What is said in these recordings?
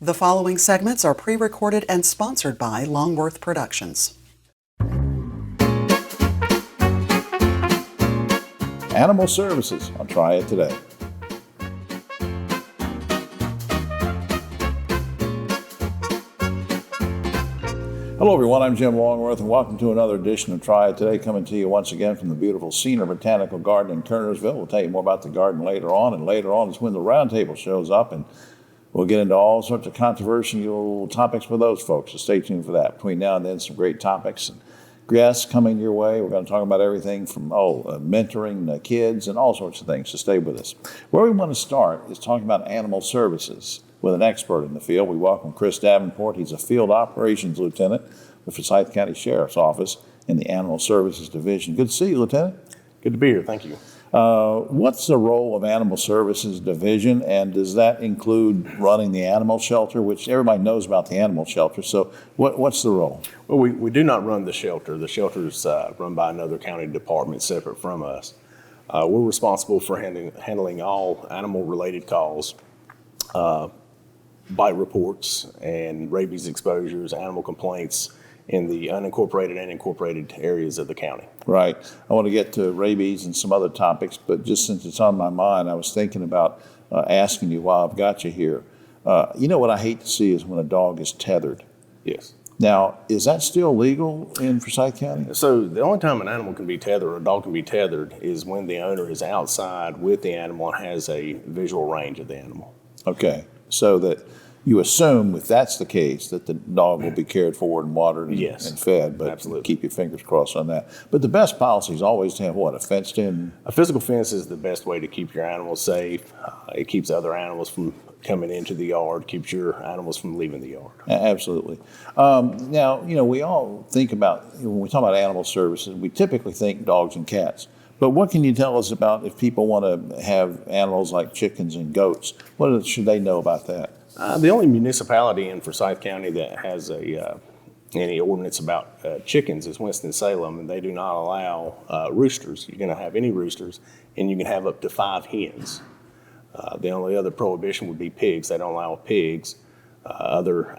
The following segments are pre-recorded and sponsored by Longworth Productions. Animal Services on Triad Today. Hello everyone, I'm Jim Longworth and welcome to another edition of Triad Today, coming to you once again from the beautiful Cedar Botanical Garden in Kernersville. We'll tell you more about the garden later on, and later on is when the roundtable shows up, and we'll get into all sorts of controversial topics with those folks, so stay tuned for that. Between now and then, some great topics and guests coming your way. We're going to talk about everything from mentoring kids and all sorts of things, so stay with us. Where we want to start is talking about animal services with an expert in the field. We welcome Chris Davenport. He's a field operations lieutenant with Forsyth County Sheriff's Office in the Animal Services Division. Good to see you, Lieutenant. Good to be here. Thank you. What's the role of Animal Services Division, and does that include running the animal shelter, which everybody knows about the animal shelter? So what's the role? Well, we do not run the shelter. The shelter is run by another county department separate from us. We're responsible for handling all animal-related calls, bite reports and rabies exposures, animal complaints in the unincorporated and incorporated areas of the county. Right. I want to get to rabies and some other topics, but just since it's on my mind, I was thinking about asking you while I've got you here. You know what I hate to see is when a dog is tethered. Yes. Now, is that still legal in Forsyth County? So the only time an animal can be tethered, or a dog can be tethered, is when the owner is outside with the animal and has a visual range of the animal. Okay. So that you assume, if that's the case, that the dog will be cared for and watered and, yes, and fed, but absolutely. Keep your fingers crossed on that. But the best policy is always to have what, a fenced in? A physical fence is the best way to keep your animals safe. It keeps other animals from coming into the yard, keeps your animals from leaving the yard. Absolutely. Now, you know, we all think about, when we talk about animal services, we typically think dogs and cats. But what can you tell us about if people want to have animals like chickens and goats? What should they know about that? The only municipality in Forsyth County that has any ordinance about chickens is Winston-Salem, and they do not allow roosters. You can have any roosters, and you can have up to 5 hens. The only other prohibition would be pigs. They don't allow pigs. Other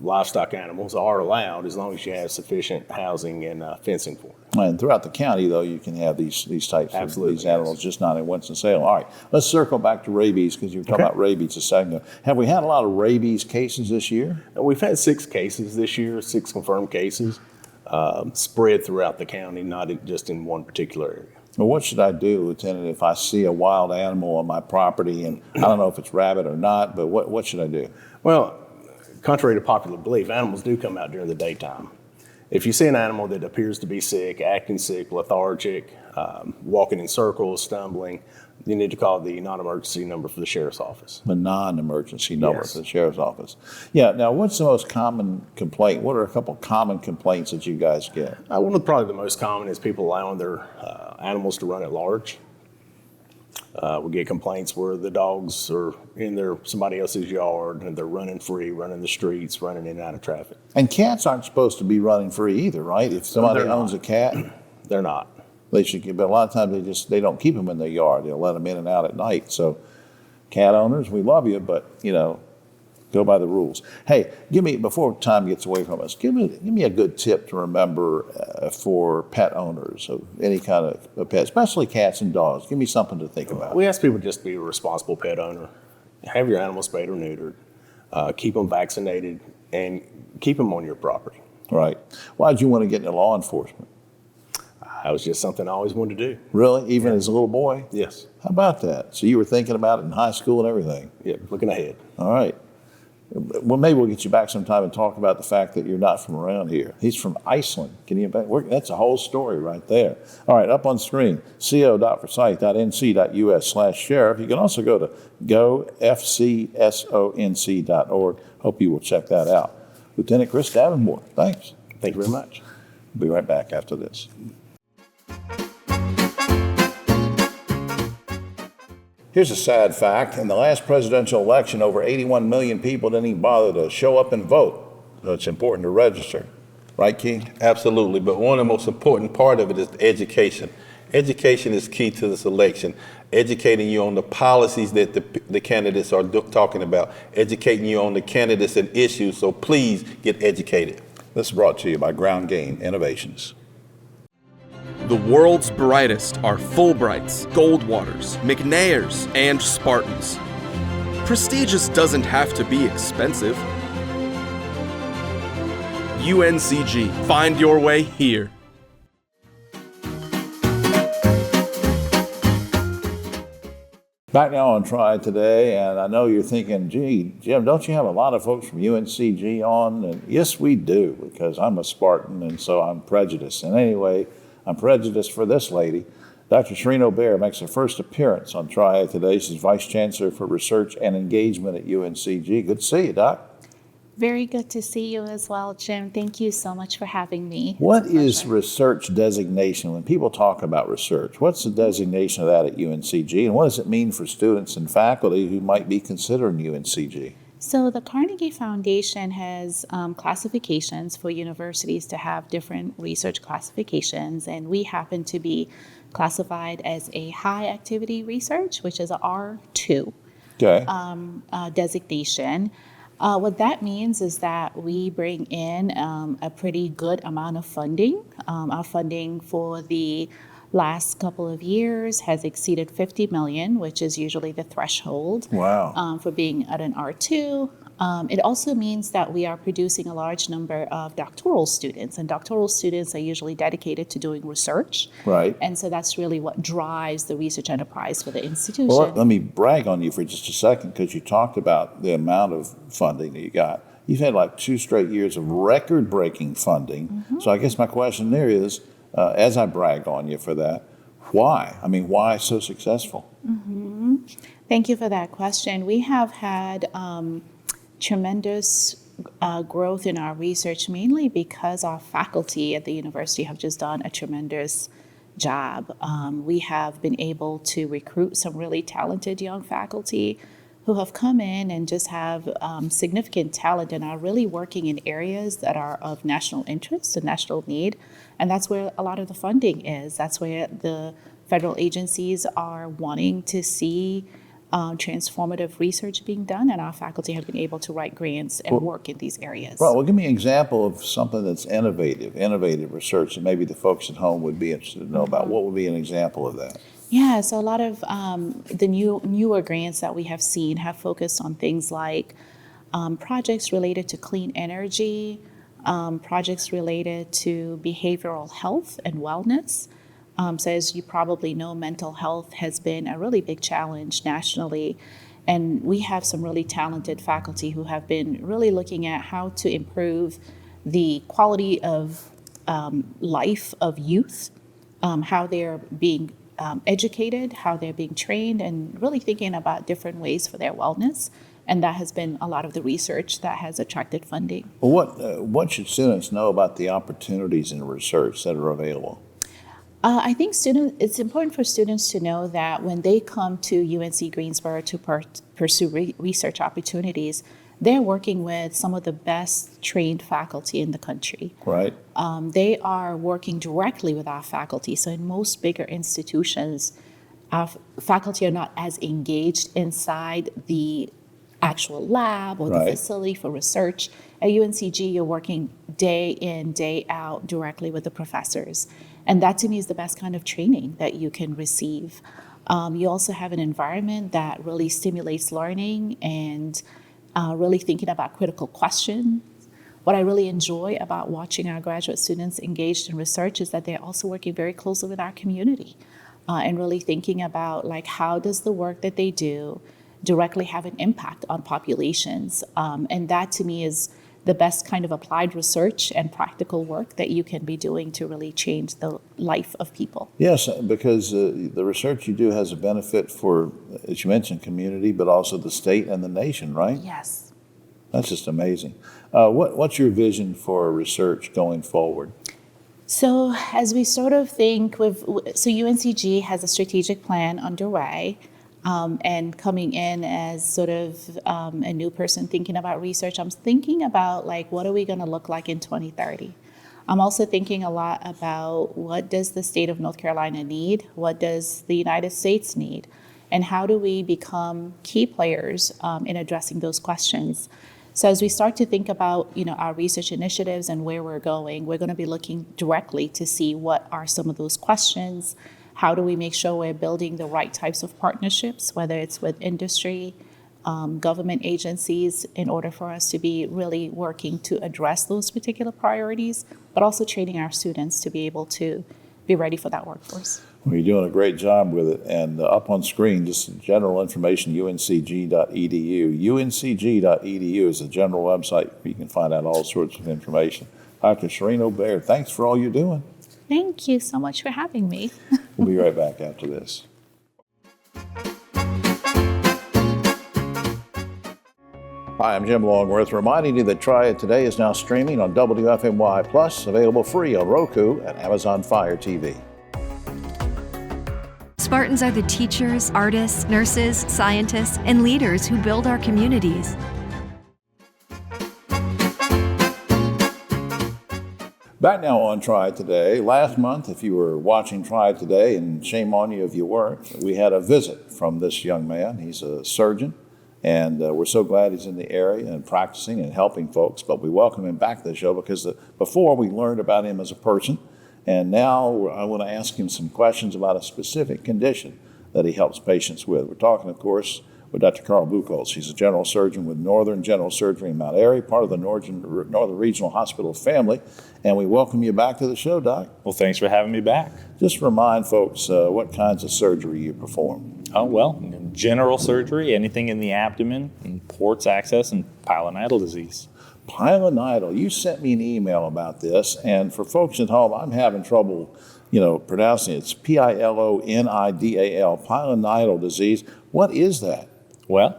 livestock animals are allowed as long as you have sufficient housing and fencing for them. And throughout the county, though, you can have these types Absolutely, of these animals, yes. Just not in Winston-Salem. All right, let's circle back to rabies, because you were talking about rabies a second ago. Have we had a lot of rabies cases this year? We've had 6 cases this year, 6 confirmed cases, spread throughout the county, not just in one particular area. Well, what should I do, Lieutenant, if I see a wild animal on my property, and I don't know if it's rabbit or not, but what should I do? Well, contrary to popular belief, animals do come out during the daytime. If you see an animal that appears to be sick, acting sick, lethargic, walking in circles, stumbling, you need to call the non-emergency number for the sheriff's office. The non-emergency number Yes. for the sheriff's office. Yeah, now what's the most common complaint? What are a couple common complaints that you guys get? One of probably the most common is people allowing their animals to run at large. We get complaints where the dogs are in somebody else's yard and they're running free, running the streets, running in and out of traffic. And cats aren't supposed to be running free either, right? If somebody they're owns not. a cat, They're not. they should. But a lot of times they don't keep them in their yard. They'll let them in and out at night. So, cat owners, we love you, but go by the rules. Hey, before time gets away from us, give me a good tip to remember for pet owners of any kind of pet, especially cats and dogs. Give me something to think about. We ask people just to be a responsible pet owner. Have your animals spayed or neutered. Keep them vaccinated and keep them on your property. Right. Why'd you want to get into law enforcement? That was just something I always wanted to do. Really? Even as a little boy? Yes. How about that? So you were thinking about it in high school and everything? Yeah, looking ahead. All right. Well, maybe we'll get you back sometime and talk about the fact that you're not from around here. He's from Iceland. Can you imagine? That's a whole story right there. All right, up on screen, co.forsyth.nc.us/sheriff. You can also go to gofcsonc.org. Hope you will check that out. Lieutenant Chris Davenport, thanks. Thank you very much. We'll be right back after this. Here's a sad fact. In the last presidential election, over 81 million people didn't even bother to show up and vote. So it's important to register. Right, Key? Absolutely, but one of the most important part of it is education. Education is key to this election. Educating you on the policies that the candidates are talking about, educating you on the candidates and issues. So please get educated. This is brought to you by Ground Game Innovations. The world's brightest are Fulbrights, Goldwaters, McNairs, and Spartans. Prestigious doesn't have to be expensive. UNCG, find your way here. Back now on Triad Today, and I know you're thinking, gee, Jim, don't you have a lot of folks from UNCG on? And yes, we do, because I'm a Spartan, and so I'm prejudiced. And anyway, I'm prejudiced for this lady. Dr. Shereen Bear makes her first appearance on Triad Today. She's Vice Chancellor for Research and Engagement at UNCG. Good to see you, Doc. Very good to see you as well, Jim. Thank you so much for having me. What is research designation? When people talk about research, what's the designation of that at UNCG, and what does it mean for students and faculty who might be considering UNCG? So the Carnegie Foundation has classifications for universities to have different research classifications, and we happen to be classified as a high activity research, which is a R2 designation. What that means is that we bring in a pretty good amount of funding. Our funding for the last couple of years has exceeded $50 million, which is usually the threshold for being at an R2. It also means that we are producing a large number of doctoral students, and doctoral students are usually dedicated to doing research. Right. And so that's really what drives the research enterprise for the institution. Well, let me brag on you for just a second, because you talked about the amount of funding that you got. You've had like 2 straight years of record-breaking funding. Mm-hmm. So I guess my question there is, as I brag on you for that, why? I mean, why so successful? Mm-hmm. Thank you for that question. We have had tremendous growth in our research, mainly because our faculty at the university have just done a tremendous job. We have been able to recruit some really talented young faculty who have come in and just have significant talent and are really working in areas that are of national interest and national need. And that's where a lot of the funding is. That's where the federal agencies are wanting to see transformative research being done, and our faculty have been able to write grants and work in these areas. Well, give me an example of something that's innovative research that maybe the folks at home would be interested to know about. What would be an example of that? Yeah, so a lot of the newer grants that we have seen have focused on things like projects related to clean energy, projects related to behavioral health and wellness. So as you probably know, mental health has been a really big challenge nationally. And we have some really talented faculty who have been really looking at how to improve the quality of life of youth, how they're being educated, how they're being trained, and really thinking about different ways for their wellness. And that has been a lot of the research that has attracted funding. Well, what should students know about the opportunities in research that are available? I think it's important for students to know that when they come to UNC Greensboro to pursue research opportunities, they're working with some of the best trained faculty in the country. Right. They are working directly with our faculty. So in most bigger institutions, our faculty are not as engaged inside the actual lab or the facility for research. At UNCG, you're working day in, day out directly with the professors. And that to me is the best kind of training that you can receive. You also have an environment that really stimulates learning and really thinking about critical questions. What I really enjoy about watching our graduate students engaged in research is that they're also working very closely with our community and really thinking about like how does the work that they do directly have an impact on populations. And that to me is the best kind of applied research and practical work that you can be doing to really change the life of people. Yes, because the research you do has a benefit for, as you mentioned, community, but also the state and the nation, right? Yes. That's just amazing. What's your vision for research going forward? So as we sort of think, so UNCG has a strategic plan underway. And coming in as sort of a new person thinking about research, I'm thinking about like, what are we going to look like in 2030? I'm also thinking a lot about what does the state of North Carolina need? What does the United States need? And how do we become key players in addressing those questions? So as we start to think about, our research initiatives and where we're going, we're going to be looking directly to see what are some of those questions. How do we make sure we're building the right types of partnerships, whether it's with industry, government agencies, in order for us to be really working to address those particular priorities, but also training our students to be able to be ready for that workforce. Well, you're doing a great job with it. And up on screen, just general information, uncg.edu. uncg.edu is a general website where you can find out all sorts of information. Dr. Shireen O'Baird, thanks for all you're doing. Thank you so much for having me. We'll be right back after this. Hi, I'm Jim Longworth, reminding you that Triad Today is now streaming on WFMY Plus, available free on Roku and Amazon Fire TV. Spartans are the teachers, artists, nurses, scientists, and leaders who build our communities. Back now on Triad Today. Last month, if you were watching Triad Today, and shame on you if you weren't, we had a visit from this young man. He's a surgeon, and we're so glad he's in the area and practicing and helping folks. But we welcome him back to the show because before we learned about him as a person, and now I want to ask him some questions about a specific condition that he helps patients with. We're talking, of course, with Dr. Carl Buchholz. He's a general surgeon with Northern General Surgery in Mount Airy, part of the Northern Regional Hospital family. And we welcome you back to the show, Doc. Well, thanks for having me back. Just remind folks what kinds of surgery you perform. Oh, well, general surgery, anything in the abdomen, and ports access, and pilonidal disease. Pilonidal. You sent me an email about this, and for folks at home, I'm having trouble, pronouncing it. It's Pilonidal, pilonidal disease. What is that? Well,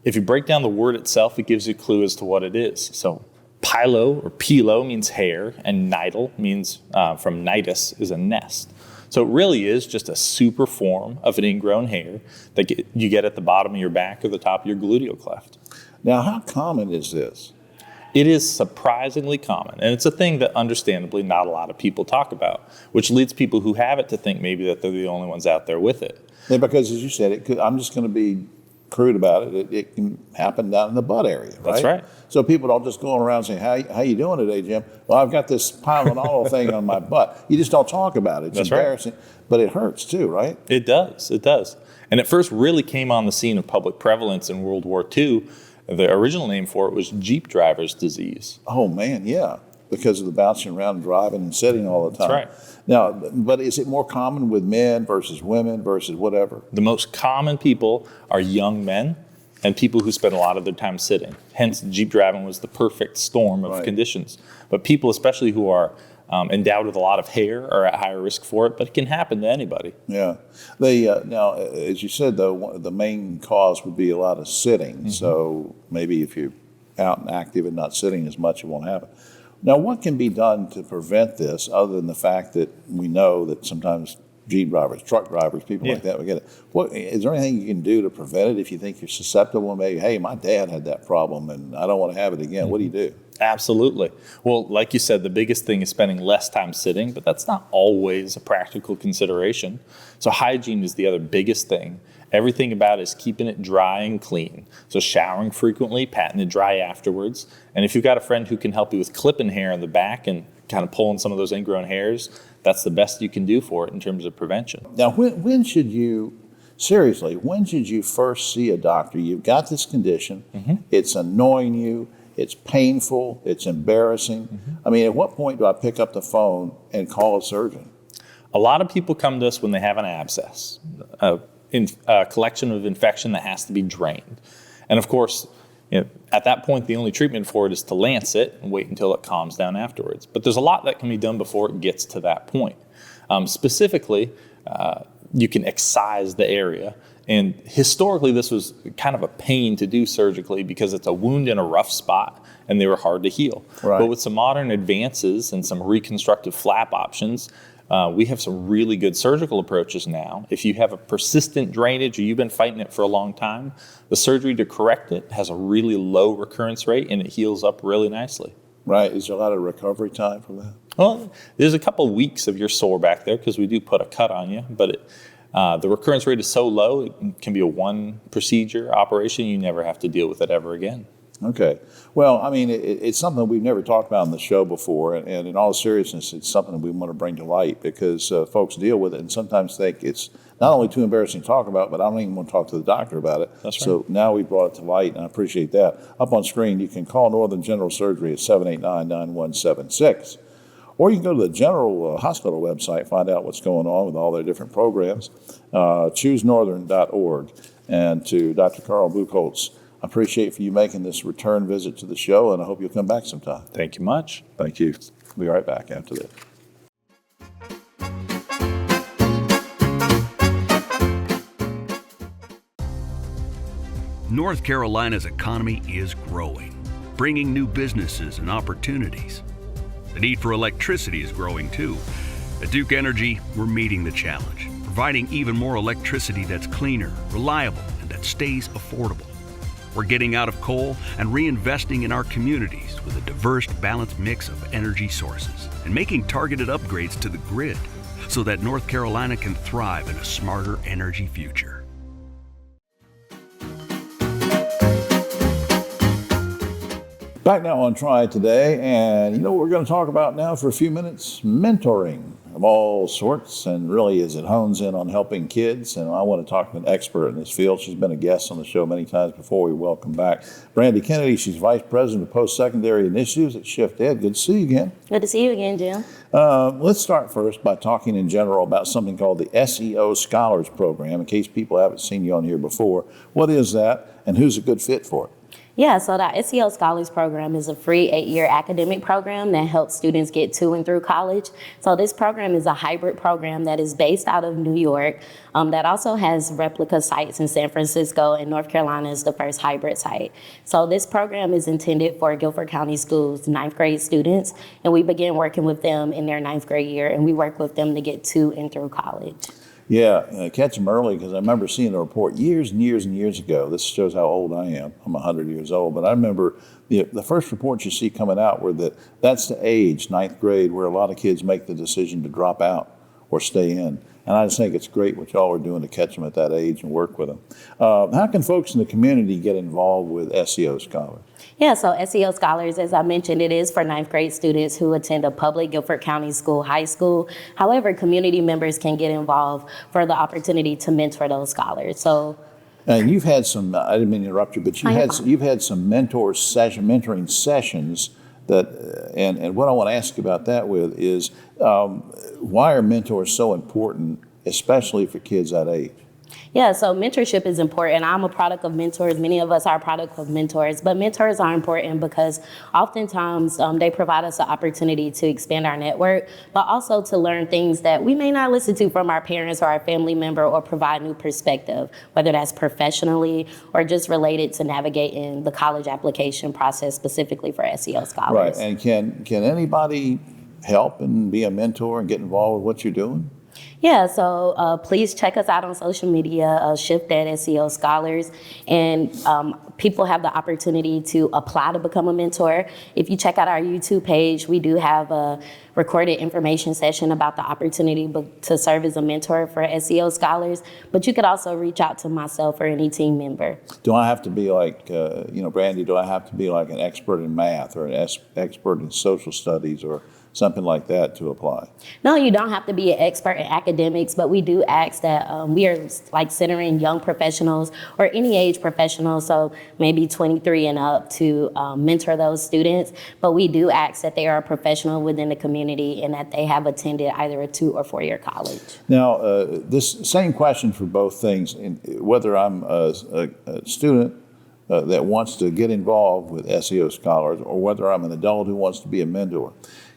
if you break down the word itself, it gives you a clue as to what it is. So pilo or pilo means hair, and nidal means from nidus is a nest. So it really is just a super form of an ingrown hair that you get at the bottom of your back or the top of your gluteal cleft. Now, how common is this? It is surprisingly common, and it's a thing that understandably not a lot of people talk about, which leads people who have it to think maybe that they're the only ones out there with it. Yeah, because as you said, I'm just going to be crude about it. It can happen down in the butt area, right? That's right. So people don't just go around saying, how you doing today, Jim? Well, I've got this pilonidal thing on my butt. You just don't talk about it. It's That's embarrassing, right. But it hurts too, right? It does. And it first really came on the scene of public prevalence in World War II. The original name for it was Jeep driver's disease. Oh, man, yeah, because of the bouncing around and driving and sitting all the time. That's right. Now, but is it more common with men versus women versus whatever? The most common people are young men and people who spend a lot of their time sitting. Hence, Jeep driving was the perfect storm of conditions. But people, especially who are endowed with a lot of hair, are at higher risk for it, but it can happen to anybody. Yeah. Now, as you said, though, the main cause would be a lot of sitting. Mm-hmm. So maybe if you're out and active and not sitting as much, it won't happen. Now, what can be done to prevent this other than the fact that we know that sometimes Jeep drivers, truck drivers, people like that, we get it. Is there anything you can do to prevent it if you think you're susceptible? Maybe, hey, my dad had that problem and I don't want to have it again. Mm-hmm. What do you do? Absolutely. Well, like you said, the biggest thing is spending less time sitting, but that's not always a practical consideration. So hygiene is the other biggest thing. Everything about it is keeping it dry and clean. So showering frequently, patting it dry afterwards. And if you've got a friend who can help you with clipping hair in the back and kind of pulling some of those ingrown hairs, that's the best you can do for it in terms of prevention. Now, when should you first see a doctor? You've got this condition. Mm-hmm. It's annoying you. It's painful. It's embarrassing. Mm-hmm. I mean, at what point do I pick up the phone and call a surgeon? A lot of people come to us when they have an abscess, a collection of infection that has to be drained. And of course, at that point, the only treatment for it is to lance it and wait until it calms down afterwards. But there's a lot that can be done before it gets to that point. Specifically, you can excise the area. And historically, this was kind of a pain to do surgically because it's a wound in a rough spot and they were hard to heal. Right. But with some modern advances and some reconstructive flap options, we have some really good surgical approaches now. If you have a persistent drainage or you've been fighting it for a long time, the surgery to correct it has a really low recurrence rate and it heals up really nicely. Right. Is there a lot of recovery time from that? Well, there's a couple weeks of your sore back there because we do put a cut on you, but the recurrence rate is so low, it can be a one procedure operation. You never have to deal with it ever again. Okay. Well, I mean, it's something we've never talked about on the show before, and in all seriousness, it's something that we want to bring to light because folks deal with it and sometimes think it's not only too embarrassing to talk about, but I don't even want to talk to the doctor about it. That's right. So now we brought it to light, and I appreciate that. Up on screen, you can call Northern General Surgery at 789-9176. Or you can go to the General Hospital website, find out what's going on with all their different programs, choosenorthern.org. And to Dr. Carl Buchholz, I appreciate for you making this return visit to the show, and I hope you'll come back sometime. Thank you much. Thank you. We'll be right back after this. North Carolina's economy is growing, bringing new businesses and opportunities. The need for electricity is growing too. At Duke Energy, we're meeting the challenge, providing even more electricity that's cleaner, reliable, and that stays affordable. We're getting out of coal and reinvesting in our communities with a diverse, balanced mix of energy sources and making targeted upgrades to the grid so that North Carolina can thrive in a smarter energy future. Back now on Triad Today, and you know what we're going to talk about now for a few minutes? Mentoring of all sorts, and really as it hones in on helping kids. And I want to talk to an expert in this field. She's been a guest on the show many times before. We welcome back Brandy Kennedy. She's Vice President of Post-Secondary Initiatives at Shift Ed. Good to see you again. Good to see you again, Jim. Let's start first by talking in general about something called the SEO Scholars Program, in case people haven't seen you on here before. What is that, and who's a good fit for it? Yeah, so the SEO Scholars Program is a free 8-year academic program that helps students get to and through college. So this program is a hybrid program that is based out of New York that also has replica sites in San Francisco, and North Carolina is the first hybrid site. So this program is intended for Guilford County Schools 9th grade students, and we begin working with them in their 9th grade year, and we work with them to get to and through college. Yeah, catch them early, because I remember seeing a report years and years and years ago. This shows how old I am. I'm 100 years old, but I remember the first reports you see coming out were that's the age, 9th grade, where a lot of kids make the decision to drop out or stay in. And I just think it's great what y'all are doing to catch them at that age and work with them. How can folks in the community get involved with SEO Scholars? Yeah, so SEO Scholars, as I mentioned, it is for 9th grade students who attend a public Guilford County school, high school. However, community members can get involved for the opportunity to mentor those scholars. So, and you've had some, I didn't mean to interrupt you, but you've had some mentoring sessions that, and what I want to ask you about that with is, why are mentors so important, especially for kids that age? Yeah, so mentorship is important. I'm a product of mentors. Many of us are a product of mentors, but mentors are important because oftentimes they provide us an opportunity to expand our network, but also to learn things that we may not listen to from our parents or our family member, or provide new perspective, whether that's professionally or just related to navigating the college application process specifically for SEO Scholars. Right, and can anybody help and be a mentor and get involved with what you're doing? Yeah, so please check us out on social media, Shift Ed SEO Scholars, and people have the opportunity to apply to become a mentor. If you check out our YouTube page, we do have a recorded information session about the opportunity to serve as a mentor for SEO Scholars, but you could also reach out to myself or any team member. Do I have to be like, Brandy, do I have to be like an expert in math or an expert in social studies or something like that to apply? No, you don't have to be an expert in academics, but we do ask that we are like centering young professionals or any age professionals, so maybe 23 and up, to mentor those students. But we do ask that they are a professional within the community and that they have attended either a 2 or 4 year college. Now, this same question for both things, whether I'm a student that wants to get involved with SEO Scholars or whether I'm an adult who wants to be a mentor.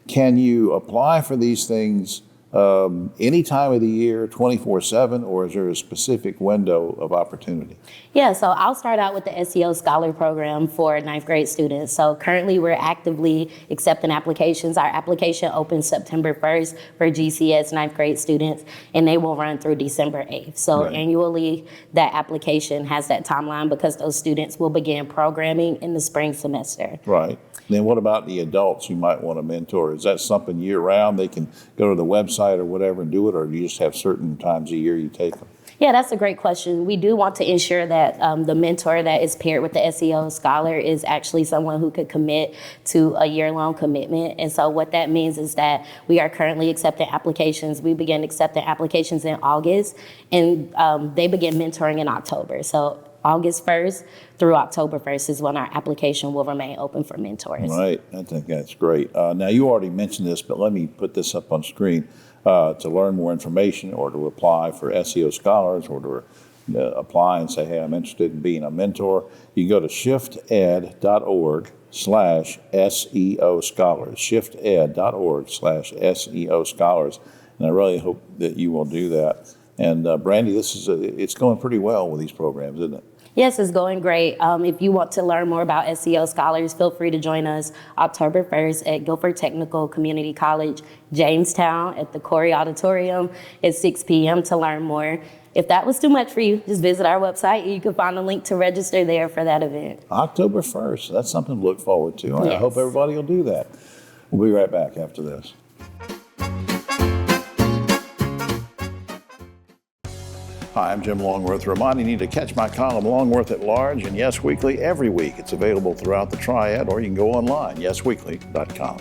Can you apply for these things any time of the year, 24/7, or is there a specific window of opportunity? Yeah, so I'll start out with the SEO Scholar Program for ninth grade students. So currently we're actively accepting applications. Our application opens September 1st for GCS ninth grade students, and they will run through December 8th. So annually, that application has that timeline because those students will begin programming in the spring semester. Right. Then what about the adults you might want to mentor? Is that something year round? They can go to the website or whatever and do it, or do you just have certain times a year you take them? Yeah, that's a great question. We do want to ensure that the mentor that is paired with the SEO Scholar is actually someone who could commit to a year-long commitment. And so what that means is that we are currently accepting applications. We begin accepting applications in August, and they begin mentoring in October. So August 1st through October 1st is when our application will remain open for mentors. Right, I think that's great. Now, you already mentioned this, but let me put this up on screen. To learn more information or to apply for SEO Scholars or to apply and say, hey, I'm interested in being a mentor, you can go to shifted.org/SEO Scholars, shifted.org/SEO Scholars. And I really hope that you will do that. And Brandy, it's going pretty well with these programs, isn't it? Yes, it's going great. If you want to learn more about SEO Scholars, feel free to join us October 1st at Guilford Technical Community College, Jamestown at the Corey Auditorium at 6 p.m. to learn more. If that was too much for you, just visit our website and you can find a link to register there for that event. October 1st, that's something to look forward to. Yes. I hope everybody will do that. We'll be right back after this. Hi, I'm Jim Longworth, reminding you to catch my column Longworth at Large and Yes Weekly every week. It's available throughout the Triad, or you can go online, yesweekly.com.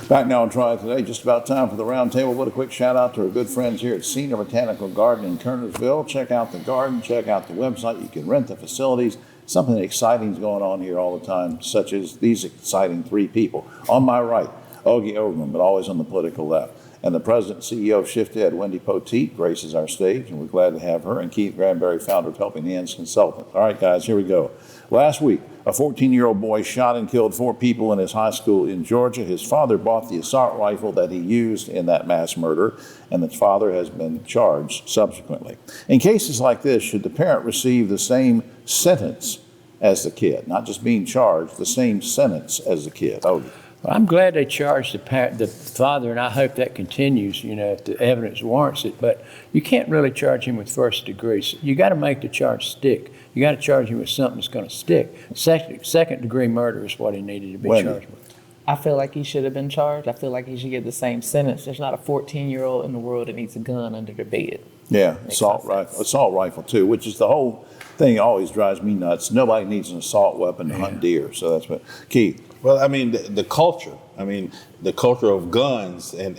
Back now on Triad Today, just about time for the roundtable. What a quick shout out to our good friends here at Senior Botanical Garden in Kernersville. Check out the garden, check out the website. You can rent the facilities. Something exciting is going on here all the time, such as these exciting three people. On my right, Ogie Overman, but always on the political left. And the president and CEO of Shift Ed, Wendy Poteet, graces our stage, and we're glad to have her, and Keith Granberry, founder of Helping Hands Consultants. All right, guys, here we go. Last week, a 14-year-old boy shot and killed 4 people in his high school in Georgia. His father bought the assault rifle that he used in that mass murder, and the father has been charged subsequently. In cases like this, should the parent receive the same sentence as the kid? Not just being charged, the same sentence as the kid. Ogie. Well, I'm glad they charged the father, and I hope that continues, if the evidence warrants it. But you can't really charge him with first degree. So you got to make the charge stick. You got to charge him with something that's going to stick. Second degree murder is what he needed to be charged with. I feel like he should have been charged. I feel like he should get the same sentence. There's not a 14-year-old in the world that needs a gun under their bed. Yeah, assault rifle too, which is the whole thing that always drives me nuts. Nobody needs an assault weapon to hunt deer. So that's what Keith. Well, I mean, the culture. I mean, the culture of guns and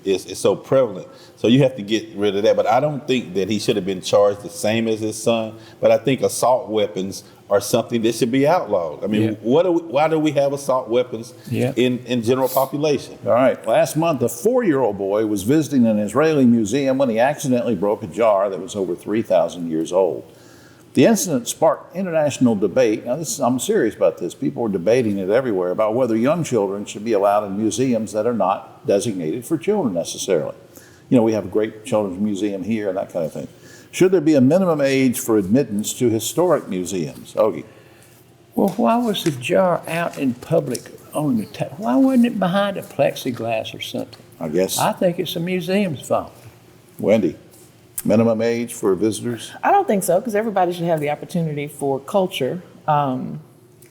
is so prevalent. So you have to get rid of that. But I don't think that he should have been charged the same as his son. But I think assault weapons are something that should be outlawed. I mean, why do we have assault weapons in general population? All right. Last month, a 4-year-old boy was visiting an Israeli museum when he accidentally broke a jar that was over 3,000 years old. The incident sparked international debate. Now, I'm serious about this. People are debating it everywhere about whether young children should be allowed in museums that are not designated for children necessarily. We have a great children's museum here and that kind of thing. Should there be a minimum age for admittance to historic museums? Ogie. Well, why was the jar out in public on the why wasn't it behind a plexiglass or something? I think it's a museum's fault. Wendy. Minimum age for visitors? I don't think so, because everybody should have the opportunity for culture. I'm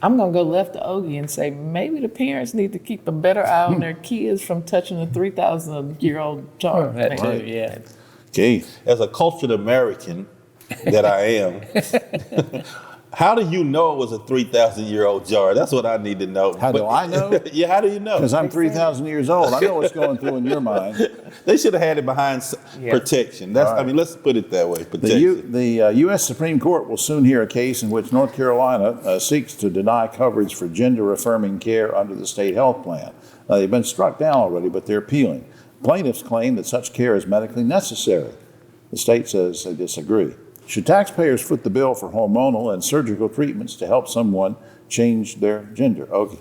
going to go left to Ogie and say maybe the parents need to keep a better eye on their kids from touching a 3,000-year-old jar. That too, yeah. Okay. As a cultured American that I am, how do you know it was a 3,000-year-old jar? That's what I need to know. How do I know? Yeah, how do you know? Because I'm 3,000 years old. I know what's going through in your mind. They should have had it behind protection. That's I mean, let's put it that way. The U.S. Supreme Court will soon hear a case in which North Carolina seeks to deny coverage for gender-affirming care under the state health plan. Now, they've been struck down already, but they're appealing. Plaintiffs claim that such care is medically necessary. The state says they disagree. Should taxpayers foot the bill for hormonal and surgical treatments to help someone change their gender? Okay.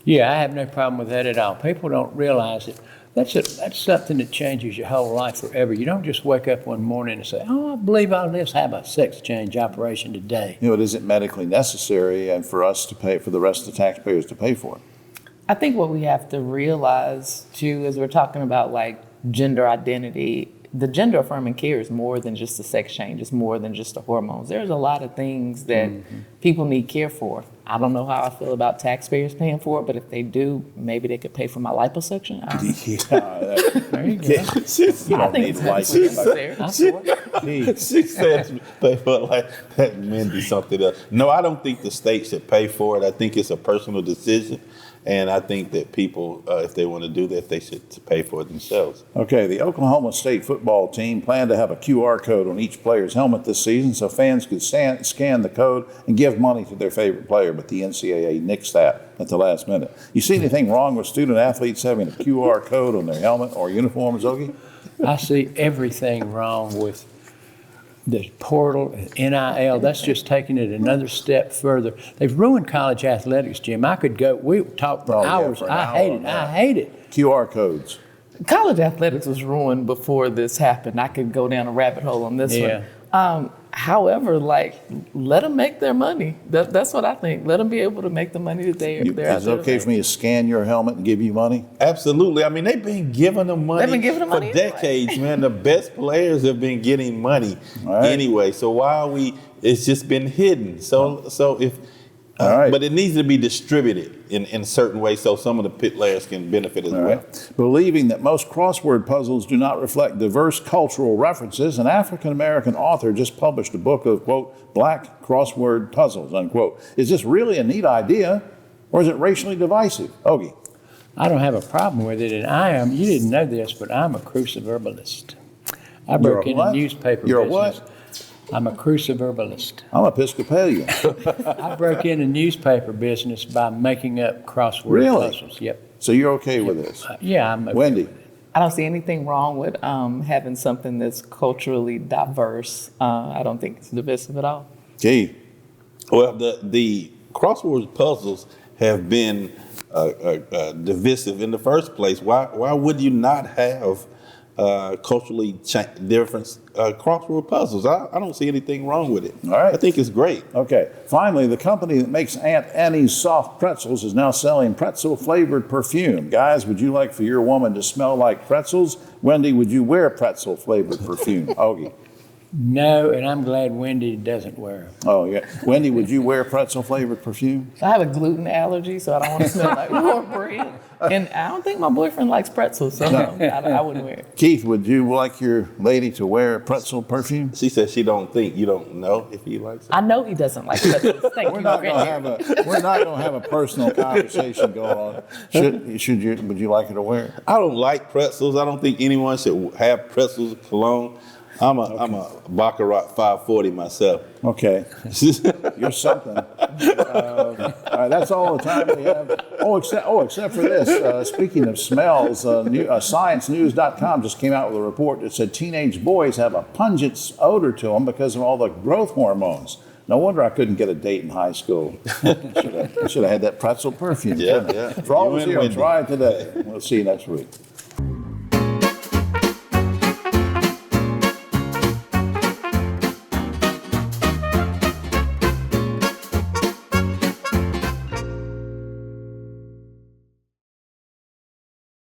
Yeah, I have no problem with that at all. People don't realize it. That's something that changes your whole life forever. You don't just wake up one morning and say, "Oh, I believe I'll just have a sex change operation today." It isn't medically necessary, and for us to pay, for the rest of the taxpayers to pay for it. I think what we have to realize too, as we're talking about like gender identity, the gender affirming care is more than just a sex change. It's more than just the hormones. There's a lot of things that people need care for. I don't know how I feel about taxpayers paying for it, but if they do, maybe they could pay for my liposuction. There you go. You don't need liposuction. She said pay for it like that Wendy something else. No, I don't think the state should pay for it. I think it's a personal decision. And I think that people, if they want to do that, they should pay for it themselves. Okay, the Oklahoma State football team planned to have a QR code on each player's helmet this season so fans could scan the code and give money to their favorite player, but the NCAA nixed that at the last minute. You see anything wrong with student athletes having a QR code on their helmet or uniforms, Ogie? I see everything wrong with the portal, NIL. That's just taking it another step further. They've ruined college athletics, Jim. I could go, we talk for hours. For an I hour hate on it. that. I hate it. QR codes. College athletics was ruined before this happened. I could go down a rabbit hole on this one. However, like, let them make their money. That's what I think. Let them be able to make the money that they're out there. Is it okay for me to scan your helmet and give you money? Absolutely. I mean, they've been giving them money, for money decades, man. The best players have been getting money anyway. So why are we? It's just been hidden. So if. But it needs to be distributed in a certain way so some of the pit players can benefit as well. Believing that most crossword puzzles do not reflect diverse cultural references, an African-American author just published a book of, quote, black crossword puzzles, unquote. Is this really a neat idea, or is it racially divisive? Ogie. I don't have a problem with it, and you didn't know this, but I'm a cruciverbalist. I broke in a newspaper You're business. a what? I'm a cruciverbalist. I'm Episcopalian. I broke in a newspaper business by making up crossword puzzles. Yep. So you're okay with this? Yeah, I'm okay. Wendy? I don't see anything wrong with having something that's culturally diverse. I don't think it's divisive at all. Gee. Well, the crossword puzzles have been divisive in the first place. Why would you not have culturally different crossword puzzles? I don't see anything wrong with it. All right. I think it's great. Okay. Finally, the company that makes Aunt Annie's soft pretzels is now selling pretzel-flavored perfume. Guys, would you like for your woman to smell like pretzels? Wendy, would you wear pretzel-flavored perfume? Ogie. No, and I'm glad Wendy doesn't wear them. Oh, yeah. Wendy, would you wear pretzel-flavored perfume? I have a gluten allergy, so I don't want to smell like cornbread. And I don't think my boyfriend likes pretzels, so I wouldn't wear it. Keith, would you like your lady to wear pretzel perfume? She said she don't think. You don't know if he likes it? I know he doesn't like pretzels. We're not going to have a personal conversation going on. Would you like her to wear it? I don't like pretzels. I don't think anyone should have pretzels cologne. I'm a Baccarat 540 myself. Okay. You're something. All right, that's all the time we have. Except for this. Speaking of smells, ScienceNews.com just came out with a report that said teenage boys have a pungent odor to them because of all the growth hormones. No wonder I couldn't get a date in high school. Should have had that pretzel perfume. Yeah. For all of us here on Triad Today. We'll see you next week.